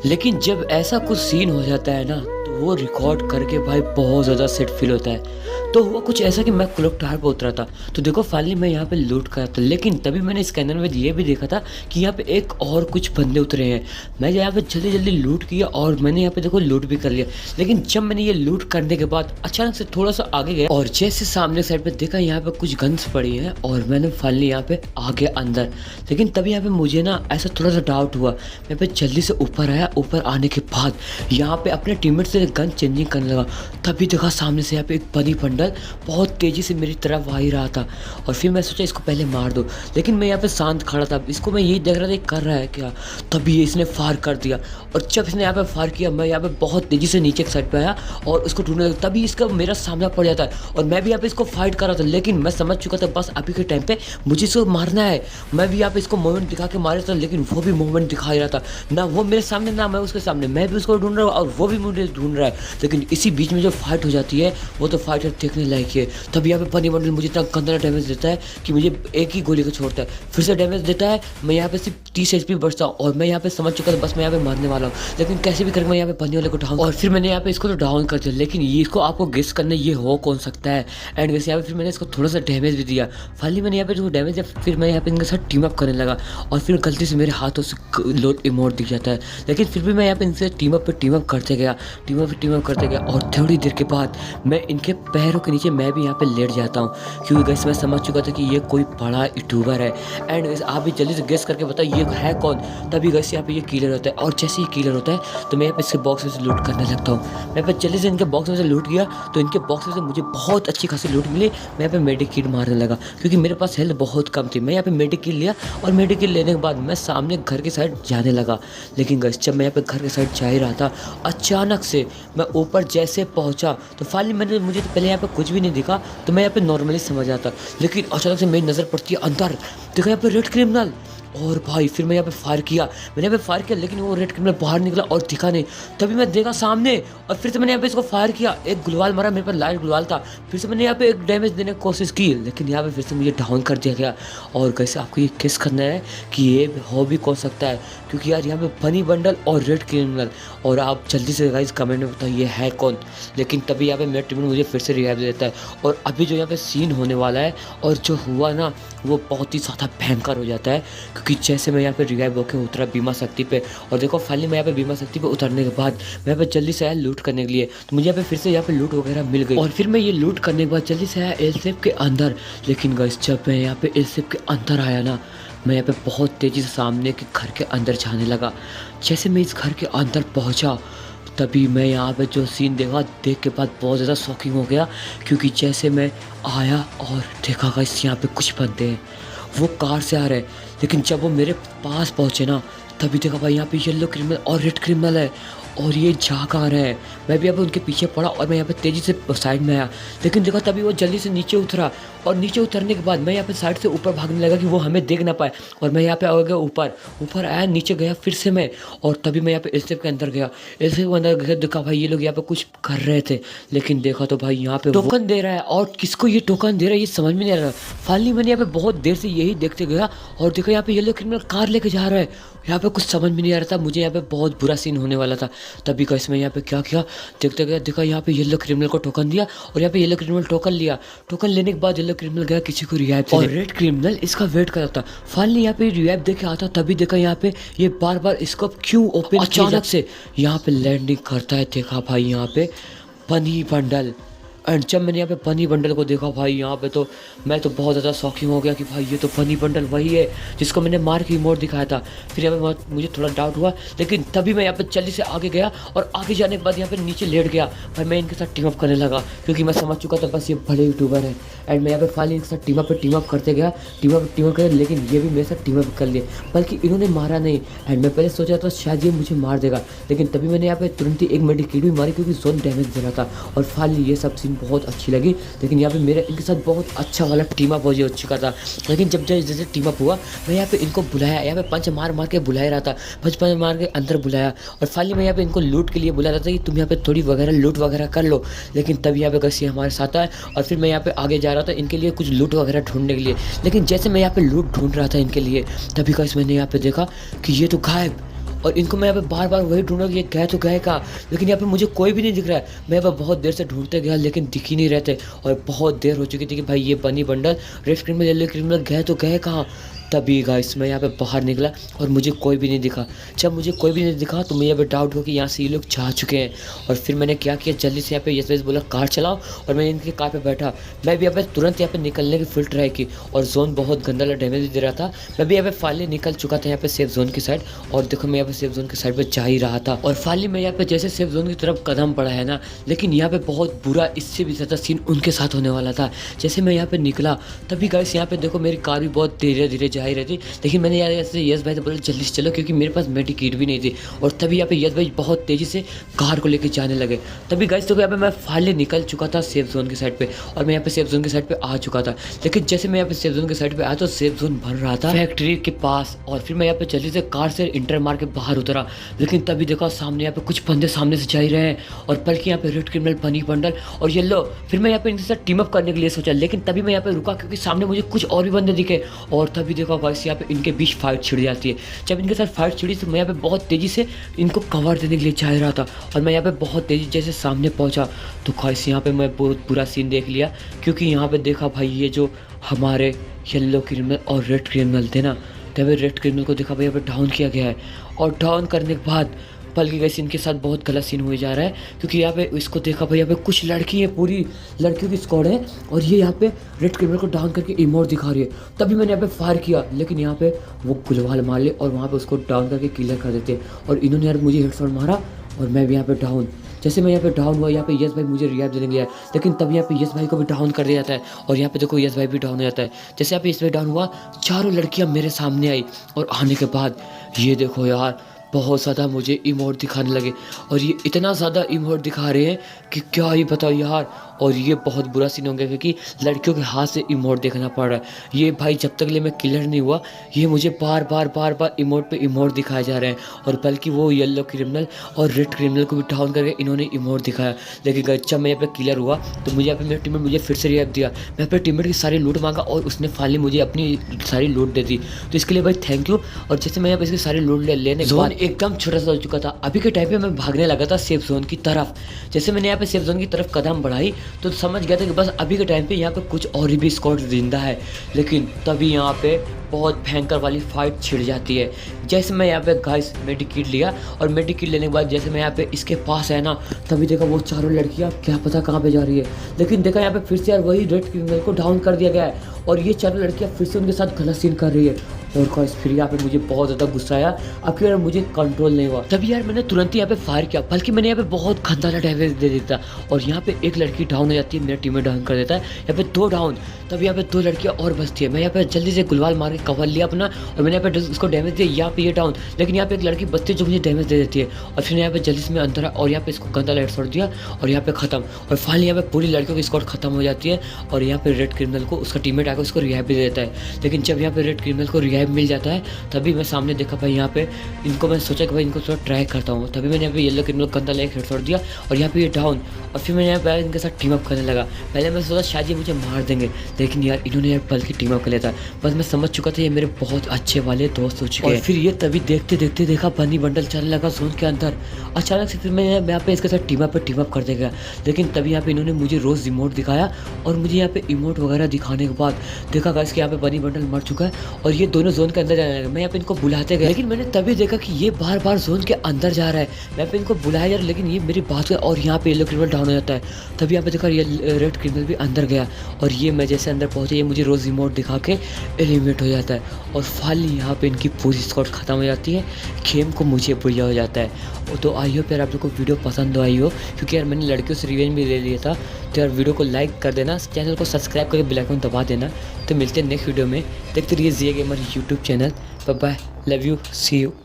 लेकिन जब ऐसा कुछ सीन हो जाता है ना, तो वो रिकॉर्ड करके भाई बहुत ज़्यादा सेट फील होता है। तो हुआ कुछ ऐसा कि मैं क्लॉक टावर पे उतरा था, तो देखो फाइनली मैं यहाँ पे लूट कर था, लेकिन तभी मैंने स्कैनर में ये भी देखा था कि यहाँ पे एक और कुछ बंदे उतरे हैं। मैं यहाँ पे जल्दी जल्दी लूट किया और मैंने यहाँ पे देखो लूट भी कर लिया। लेकिन जब मैंने ये लूट करने के बाद अचानक से थोड़ा सा आगे गया और जैसे सामने साइड पे देखा यहाँ पे कुछ गन्स पड़ी हैं और मैंने फाइनली यहाँ पे आ गया अंदर। लेकिन तभी यहाँ पे मुझे ना ऐसा थोड़ा सा डाउट हुआ। मैं पे जल्दी से ऊपर आया, ऊपर आने के बाद यहाँ पे अपने टीममेट से गन चेंजिंग करने लगा। तभी देखा सामने से यहाँ पे एक बनी बंडल बहुत तेजी से मेरी तरफ आ ही रहा था और फिर मैं सोचा इसको पहले मार दो। लेकिन मैं यहाँ पे शांत खड़ा था, इसको मैं यही देख रहा था ये कर रहा है क्या। तभी इसने फायर कर दिया और जब इसने यहाँ पे फायर किया मैं यहाँ पे बहुत तेजी से नीचे के साइड पे आया और उसको ढूंढने लगा। तभी इसका मेरा सामना पड़ जाता है और मैं भी यहाँ पे इसको फाइट कर रहा था, लेकिन मैं समझ चुका था बस अभी के टाइम पे मुझे इसको मारना है। मैं भी यहाँ पे इसको मूवमेंट दिखा के मार रहा था, लेकिन वो भी मूवमेंट दिखा ही रहा था, ना वो मेरे सामने ना मैं उसके सामने। मैं भी उसको ढूंढ रहा हूँ और वो भी मुझे ढूंढ रहा है। लेकिन इसी बीच में जो फाइट हो जाती है वो तो फाइटर देखने लायक है। तब यहाँ पे बनी बंडल मुझे इतना गंदा डैमेज देता है कि मुझे एक ही गोली को छोड़ता है, फिर से डैमेज देता है। मैं यहाँ पे सिर्फ 30 HP बचता हूँ और मैं यहाँ पे समझ चुका था बस मैं यहाँ पे मरने वाला हूँ। लेकिन कैसे भी करके मैं यहाँ पे बनी वाले को डाउन और फिर मैंने यहाँ पे इसको तो डाउन कर दिया। लेकिन ये इसको आपको गेस करना ये हो कौन सकता है। एंड वैसे यहाँ पे फिर मैंने इसको थोड़ा सा डैमेज भी दिया। फाइनली मैंने यहाँ पे जो डैमेज दिया फिर मैं यहाँ पे इनके साथ टीम अप करने लगा और फिर गलती से मेरे हाथों से लोड इमोट दिख जाता है। लेकिन फिर भी मैं यहाँ पे इनसे टीम अप पे टीम अप करते गया, टीम अप पे टीम अप करते गया और थोड़ी देर के बाद मैं इनके पैरों के नीचे मैं भी यहाँ पे लेट जाता हूँ, क्योंकि गैस मैं समझ चुका था कि ये कोई बड़ा यूट्यूबर है। एंड गैस आप भी जल्दी से गेस करके बताओ ये है कौन। तभी गैस यहाँ पे ये किलर होता है और जैसे ही किलर होता है तो मैं यहाँ पे इसके बॉक्स में से लूट करने लगता हूँ। मैं पे जल्दी से इनके बॉक्स में से लूट गया तो इनके बॉक्स में से मुझे बहुत अच्छी खासी लूट मिली। मैं यहाँ पे मेडिक किट मारने लगा क्योंकि मेरे पास हेल्थ बहुत कम थी। मैं यहाँ पे मेडिक किट लिया और मेडिक किट लेने के बाद मैं सामने घर के साइड जाने लगा। लेकिन गैस जब मैं यहाँ पे घर के साइड जा ही रहा था अचानक से मैं ऊपर जैसे पहुंचा तो फाइनली मुझे तो पहले यहाँ पे कुछ भी नहीं दिखा, तो मैं यहाँ पे नॉर्मली समझ आता। लेकिन अचानक से मेरी नज़र पड़ती है अंदर, देखा यहाँ पे रेड क्रिमिनल। और भाई फिर मैं यहाँ पे फायर किया, मैंने यहाँ पे फायर किया लेकिन वो रेड क्रिमिनल बाहर निकला और दिखा नहीं। तभी मैं देखा सामने और फिर से मैंने यहाँ पे इसको फायर किया, एक गुलवाल मारा, मेरे पास लाइट गुलवाल था। फिर से मैंने यहाँ पे एक डैमेज देने की कोशिश की लेकिन यहाँ पे फिर से मुझे डाउन कर दिया गया। और कैसे आपको ये किस करना है कि ये हो भी कौन सकता है, क्योंकि यार यहाँ पे बनी बंडल और रेड क्रिमिनल। और आप जल्दी से गाइस कमेंट में बताओ ये है कौन। लेकिन तभी यहाँ पे मेरा टीम मुझे फिर से रिवाइव दे देता है और अभी जो यहाँ पे सीन होने वाला है और जो हुआ ना वो बहुत ही ज़्यादा भयंकर हो जाता है। क्योंकि जैसे मैं यहाँ पे रिवाइव होकर उतरा बीमा शक्ति पे और देखो फाइनली मैं यहाँ पे बीमा शक्ति पे उतरने के बाद मैं यहाँ पे जल्दी से आया लूट करने के लिए, तो मुझे यहाँ पे फिर से यहाँ पे लूट वगैरह मिल गई और फिर मैं ये लूट करने के बाद जल्दी से आया एलसेफ के अंदर। लेकिन गाइस जब मैं यहाँ पे एलसेफ के अंदर आया ना मैं यहाँ पे बहुत तेज़ी से सामने के घर के अंदर जाने लगा। जैसे मैं इस घर के अंदर पहुँचा तभी मैं यहाँ पे जो सीन देखा देख के बाद बहुत ज़्यादा शॉकिंग हो गया। क्योंकि जैसे मैं आया और देखा गाइस यहाँ पे कुछ बंदे हैं वो कार से आ रहे हैं। लेकिन जब वो मेरे पास पहुँचे ना तभी देखा भाई यहाँ पे येलो क्रिमिनल और रेड क्रिमिनल है और ये जा कहाँ रहे हैं। मैं भी यहाँ पे उनके पीछे पड़ा और मैं यहाँ पे तेज़ी से साइड में आया। लेकिन देखा तभी वो जल्दी से नीचे उतरा और नीचे उतरने के बाद मैं यहाँ पे साइड से ऊपर भागने लगा कि वो हमें देख ना पाए। और मैं यहाँ पे आ गया ऊपर आया, नीचे गया फिर से मैं और तभी मैं यहाँ पे एलसेफ के अंदर गया। एलसेफ के अंदर गया देखा भाई ये लोग यहाँ पे कुछ कर रहे थे। लेकिन देखा तो भाई यहाँ पे टोकन दे रहा है और किसको ये टोकन दे रहा है ये समझ में नहीं आ रहा। फाइनली मैंने यहाँ पे बहुत देर से यही देखते गया और देखा यहाँ पे येलो क्रिमिनल कार लेके जा रहा है। यहाँ पे कुछ समझ में नहीं आ रहा था, मुझे यहाँ पे बहुत बुरा सीन होने वाला था। तभी का इसमें यहाँ पे क्या किया देखते गया, देखा यहाँ पे येलो क्रिमिनल को टोकन दिया और यहाँ पे येलो क्रिमिनल टोकन लिया। टोकन लेने के बाद येलो क्रिमिनल गया किसी को रिवाइव और रेड क्रिमिनल इसका वेट कर रहा था। फाइनली यहाँ पे रिवाइव देखे आता तभी देखा यहाँ पे ये बार बार स्कोप क्यों ओपन अचानक से यहाँ पे लैंडिंग करता है। देखा भाई यहाँ पे बनी बंडल। एंड जब मैंने यहाँ पे बनी बंडल को देखा भाई यहाँ पे तो मैं तो बहुत ज़्यादा शॉकिंग हो गया कि भाई ये तो बनी बंडल वही है जिसको मैंने मार के इमोट दिखाया था। फिर यहाँ पे मुझे थोड़ा डाउट हुआ लेकिन तभी मैं यहाँ पे जल्दी से आगे गया और आगे जाने के बाद यहाँ पे नीचे लेट गया। भाई मैं इनके साथ टीम अप करने लगा क्योंकि मैं समझ चुका था बस ये बड़े यूट्यूबर हैं। एंड मैं यहाँ पे फाइनली इनके साथ टीम अप करते गया, टीम अप कर, लेकिन ये भी मेरे साथ टीम अप कर लिए बल्कि इन्होंने मारा नहीं। एंड मैं पहले सोचा था शायद ये मुझे मार देगा, लेकिन तभी मैंने यहाँ पे तुरंत ही एक मेडिक किट भी मारी क्योंकि जोन डैमेज दे रहा था। और फाइनली ये सब सीन बहुत अच्छी लगी। लेकिन यहाँ पे मेरा इनके साथ बहुत अच्छा वाला टीम अप हो चुका था। लेकिन जब जैसे टीम अप हुआ मैं यहाँ पे इनको बुलाया, यहाँ पे पंच मार के बुलाया रहा था, पंच मार के अंदर बुलाया और फाइनली मैं यहाँ पे इनको लूट के लिए बुला रहा था कि तुम यहाँ पे थोड़ी वगैरह लूट वगैरह कर लो। लेकिन तभी यहाँ पे गसी हमारे साथ आया और फिर मैं यहाँ पे आगे जा रहा था इनके लिए कुछ लूट वगैरह ढूंढने के लिए। लेकिन जैसे मैं यहाँ पे लूट ढूंढ रहा था इनके लिए तभी गस मैंने यहाँ पे देखा कि ये तो गायब और इनको मैं यहाँ पे बार बार वही ढूंढ रहा हूँ कि ये गए तो गए कहाँ, लेकिन यहाँ पे मुझे कोई भी नहीं दिख रहा है। मैं यहाँ पे बहुत देर से ढूंढते गया लेकिन दिख ही नहीं रहे थे, और बहुत देर हो चुकी थी कि भाई ये बनी bundle red criminal yellow criminal गए तो गए कहाँ। तभी गाइस मैं यहाँ पे बाहर निकला और मुझे कोई भी नहीं दिखा। जब मुझे कोई भी नहीं दिखा तो मैं यहाँ पे डाउट हो कि यहाँ से ये लोग जा चुके हैं। और फिर मैंने क्या किया, जल्दी से यहाँ पे यस बोला कार चलाओ, और मैं इनकी कार पे बैठा। मैं भी यहाँ पे तुरंत यहाँ पे निकलने की फुल ट्राई की, और जोन बहुत गंदा डैमेज दे रहा था। मैं भी यहाँ पे फाइनली निकल चुका था यहाँ पे सेफ जोन की साइड, और देखो मैं यहाँ पे सेफ जोन की साइड पे जा ही रहा था। और फाइनली मैं यहाँ पे जैसे सेफ जोन की तरफ कदम पड़ा है ना, लेकिन यहाँ पे बहुत बुरा, इससे भी ज़्यादा सीन उनके साथ होने वाला था। जैसे मैं यहाँ पे निकला तभी गाइस यहाँ पे देखो मेरी कार भी बहुत धीरे धीरे जा ही रही थी, लेकिन मैंने यार ऐसे यस भाई से बोला जल्दी से चलो, क्योंकि मेरे पास मेडी किट भी नहीं थी। और तभी यहाँ पे यस भाई बहुत तेज़ी से कार को लेकर जाने लगे। तभी गाइस तो यहाँ पे मैं फाइनली निकल चुका था सेफ जोन की साइड पे, और मैं यहाँ पे सेफ जोन की साइड पे आ चुका था। लेकिन जैसे मैं यहाँ पे सेफ जोन की साइड पे आया तो सेफ जोन भर रहा था फैक्ट्री के पास, और फिर मैं यहाँ पे जल्दी से कार से इंटर मार के बाहर उतरा। लेकिन तभी देखा सामने यहाँ पे कुछ बंदे सामने से जा ही रहे हैं, और बल्कि यहाँ पे रेड क्रिमिनल बनी बंडल और येलो। फिर मैं यहाँ पे इनके साथ टीम अप करने के लिए सोचा, लेकिन तभी मैं यहाँ पे रुका क्योंकि सामने मुझे कुछ और भी बंदे दिखे। और तभी देखा गाइस यहाँ पे इनके बीच फाइट छिड़ जाती है। जब इनके साथ फाइट छिड़ी तो मैं यहाँ पे बहुत तेज़ी से इनको कवर देने के लिए जा रहा था, और मैं यहाँ पे बहुत तेज़ी जैसे सामने पहुँचा तो गाइस यहाँ पे मैं बहुत बुरा सीन देख लिया, क्योंकि यहाँ पे देखा भाई ये जो हमारे येलो क्रिमिनल और रेड क्रिमिनल थे ना, तभी रेड क्रिमिनल को देखा भाई यहाँ पे डाउन किया गया है। और डाउन करने के बाद बल्कि गैस इनके साथ बहुत गलत सीन हुए जा रहा है, क्योंकि यहाँ पे इसको देखा भाई यहाँ पे कुछ लड़की है, पूरी लड़कियों की स्क्वाड है, और ये यहाँ पे रेड क्रिमिनल को डाउन करके इमोट दिखा रही है। तभी मैंने यहाँ पे फायर किया, लेकिन यहाँ पे वो गुलवाल मार ले और वहाँ पे उसको डाउन करके किलर कर देते, और इन्होंने यार मुझे हेडशॉट मारा और मैं भी यहाँ पे डाउन। जैसे मैं यहाँ पे डाउन हुआ, यहाँ पे यस भाई मुझे रिवाइव देने गया, लेकिन तब यहाँ पे यस भाई को भी डाउन कर दिया जाता है, और यहाँ पे देखो यस भाई भी डाउन हो जाता है। जैसे यहाँ पे यस भाई डाउन हुआ, चारों लड़कियाँ मेरे सामने आई, और आने के बाद ये देखो यार बहुत ज़्यादा मुझे इमोट दिखाने लगे, और ये इतना ज़्यादा इमोट दिखा रहे हैं कि क्या ही बताओ यार। और ये बहुत बुरा सीन हो गया, क्योंकि लड़कियों के हाथ से इमोट देखना पड़ रहा है। ये भाई जब तक ले मैं किलर नहीं हुआ, ये मुझे बार बार इमोट पे इमोट दिखाए जा रहे हैं, और बल्कि वो येलो क्रिमिनल और रेड क्रिमिनल को भी डाउन करके इन्होंने इमोट दिखाया। लेकिन जब मैं यहाँ पे किलर हुआ तो मुझे यहाँ पे मेरे टीममेट मुझे फिर से रिवाइव दिया। मैं अपने टीममेट की सारी लूट मांगा, और उसने फाइनली मुझे अपनी सारी लूट दे दी, तो इसके लिए भाई थैंक यू। और जैसे मैं यहाँ पे इसकी सारी लूट लेने जोन एकदम छोटा सा हो चुका था। अभी के टाइम पे मैं भागने लगा था सेफ जोन की तरफ। जैसे मैंने यहाँ पे सेफ जोन की तरफ कदम बढ़ाई तो समझ गया था कि बस अभी के टाइम पे यहाँ पे कुछ और भी स्क्वाड जिंदा है। लेकिन तभी यहाँ पे बहुत भयंकर वाली फाइट छिड़ जाती है। जैसे मैं यहाँ पे गाइस मेडिकिट लिया, और मेडिकिट लेने के बाद जैसे मैं यहाँ पे इसके पास है ना, तभी देखा वो चारों लड़कियाँ क्या पता कहाँ पे जा रही है। लेकिन देखा यहाँ पे फिर से यार वही रेड क्रिमिनल को डाउन कर दिया गया है, और ये चारों लड़कियाँ फिर से उनके साथ गलत सीन कर रही है। और गाइस फिर यहाँ पे मुझे बहुत ज़्यादा गुस्सा आया, अब यार मुझे कंट्रोल नहीं हुआ। तभी यार मैंने तुरंत ही यहाँ पे फायर किया, बल्कि मैंने यहाँ पे बहुत गंदा डैमेज दे देता, और यहाँ पे एक लड़की डाउन हो जाती है, मेरा टीम में डाउन कर देता है, यहाँ पे 2 डाउन। तब यहाँ पे 2 लड़कियाँ और बचती है। मैं यहाँ पे जल्दी से गुलवाल मार के कवर लिया अपना, और मैंने यहाँ पे उसको डैमेज दिया। यहाँ पे ये डाउन, लेकिन यहाँ पे एक लड़की बचती है जो मुझे डैमेज दे देती है, और फिर यहाँ पे जल्दी से मैं अंदर और यहाँ पे इसको गंदा लाइट छोड़ दिया, और यहाँ पे खत्म। और फाइनली यहाँ पे पूरी लड़कियों की स्क्वाड खत्म हो जाती है, और यहाँ पे रेड क्रिमिनल को उसका टीममेट आकर उसको रिवाइव भी देता है। लेकिन जब यहाँ पे रेड क्रिमिनल को रिवाइव मिल जाता है, तभी मैं सामने देखा भाई यहाँ पे इनको, मैं सोचा कि भाई इनको थोड़ा ट्राई करता हूँ। तभी मैंने यहाँ पे येलो क्रिमिनल गंदा लाइट छोड़ दिया, और यहाँ पे ये डाउन। और फिर मैंने यहाँ पे इनके साथ टीम अप करने लगा। पहले मैं सोचा शायद ये मुझे मार देंगे, लेकिन यार इन्होंने यार बल्कि टीम अप कर लिया था। बस मैं समझ चुका था ये मेरे बहुत अच्छे वाले दोस्त हो चुके हैं। और फिर ये तभी देखते देखते देखा बनी बंडल चलने लगा जोन के अंदर। अचानक से फिर मैं यहाँ पे इसके साथ टीम अप कर देगा। लेकिन तभी यहाँ पे इन्होंने मुझे रोज़ इमोट दिखाया, और मुझे यहाँ पे इमोट वगैरह दिखाने के बाद देखा गाइस कि यहाँ पे बनी बंडल मर चुका है, और ये दोनों जोन के अंदर जाने लगे। मैं यहाँ पे इनको बुलाते गए, लेकिन मैंने तभी देखा कि ये बार बार जोन के अंदर जा रहा है। मैं पे इनको बुलाया यार, लेकिन ये मेरी बात कर, और यहाँ पे येलो क्रिमिनल डाउन हो जाता है। तभी यहाँ पे देखा ये रेड क्रिमिनल भी अंदर गया, और ये मैं जैसे अंदर पहुँचे ये मुझे रोज़ इमोट दिखा के एलिमिनेट हो जाता है। और फाइनली यहाँ पे इनकी पूरी स्क्वाड खत्म हो जाती है, गेम को मुझे बढ़िया हो जाता है। तो आई होप यार आप लोग को वीडियो पसंद आई हो, क्योंकि यार मैंने लड़कियों से रिवेंज भी ले लिया था। तो यार वीडियो को लाइक कर देना, चैनल को सब्सक्राइब करके बेल आइकन दबा देना। तो मिलते हैं नेक्स्ट वीडियो में, देखते रहिए Zia gamer YouTube channel. Bye bye, love you, see you.